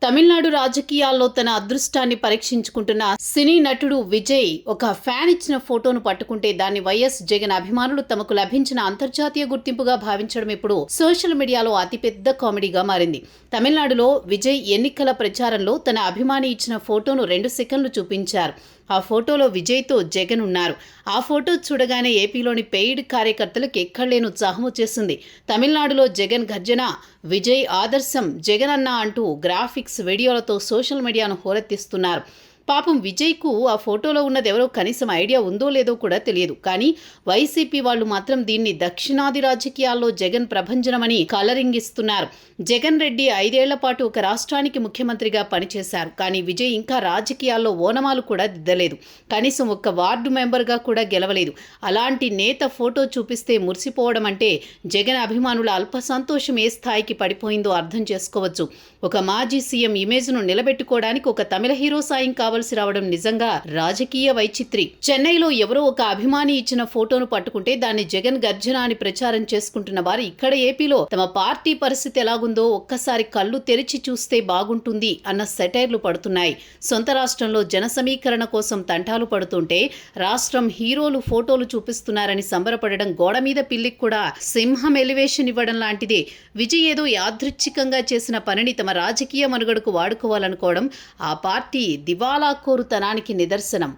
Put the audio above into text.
తమిళనాడు రాజకీయాల్లో తన అదృష్టాన్ని పరీక్షించుకుంటున్న సినీ నటుడు విజయ్ ఒక ఫ్యాన్ ఇచ్చిన ఫోటోను పట్టుకుంటే దాన్ని వైఎస్ జగన్ అభిమానులు తమకు లభించిన అంతర్జాతీయ గుర్తింపుగా భావించడం ఇప్పుడు సోషల్ మీడియాలో అతిపెద్ద కామెడీగా మారింది. తమిళనాడులో విజయ్ ఎన్నికల ప్రచారంలో తన అభిమాని ఇచ్చిన ఫోటోను 2 సెకన్లు చూపించారు. ఆ ఫోటోలో విజయ్తో జగన్ ఉన్నారు. ఆ ఫోటో చూడగానే ఏపీలోని పెయిడ్ కార్యకర్తలకు ఎక్కడలేని ఉత్సాహం వచ్చేసింది. తమిళనాడులో జగన్ గర్జన, విజయ్ ఆదర్శం, జగన్ అన్న అంటూ గ్రాఫిక్స్ వీడియోలతో సోషల్ మీడియాను హోరెత్తిస్తున్నారు. పాపం విజయ్కు ఆ ఫోటోలో ఉన్నది ఎవరో కనీసం ఐడియా ఉందో లేదో కూడా తెలియదు. కానీ వైసీపీ వాళ్ళు మాత్రం దీన్ని దక్షిణాది రాజకీయాల్లో జగన్ ప్రభంజనమని కలరింగ్ ఇస్తున్నారు. జగన్ రెడ్డి 5 ఏళ్ల పాటు ఒక రాష్ట్రానికి ముఖ్యమంత్రిగా పనిచేశారు. కానీ విజయ్ ఇంకా రాజకీయాల్లో ఓనమాలు కూడా దిద్దలేదు. కనీసం ఒక్క వార్డు మెంబర్గా కూడా గెలవలేదు. అలాంటి నేత ఫోటో చూపిస్తే మురిసిపోవడం అంటే జగన్ అభిమానుల అల్ప సంతోషం ఏ స్థాయికి పడిపోయిందో అర్థం చేసుకోవచ్చు. ఒక మాజీ సీఎం ఇమేజ్ను నిలబెట్టుకోవడానికి ఒక తమిళ హీరో సాయం కావాల్సి రావడం నిజంగా రాజకీయ వైచిత్రి. చెన్నైలో ఎవరో ఒక అభిమాని ఇచ్చిన ఫోటోను పట్టుకుంటే దాన్ని జగన్ గర్జన అని ప్రచారం చేసుకుంటున్న వారు ఇక్కడ ఏపీలో తమ పార్టీ పరిస్థితి ఎలాగుందో ఒక్కసారి కళ్ళు తెరిచి చూస్తే బాగుంటుంది అన్న సెటైర్లు పడుతున్నాయి. సొంత రాష్ట్రంలో జన సమీకరణ కోసం తంటాలు పడుతుంటే రాష్ట్రం హీరోలు ఫోటోలు చూపిస్తున్నారని సంబరపడడం గోడ మీద పిల్లికి కూడా సింహం ఎలివేషన్ ఇవ్వడం లాంటిదే. విజయ్ ఏదో యాదృచ్ఛికంగా చేసిన పనిని తమ రాజకీయ మనుగడకు వాడుకోవాలనుకోవడం ఆ పార్టీ దివాలాకోరుతనానికి నిదర్శనం.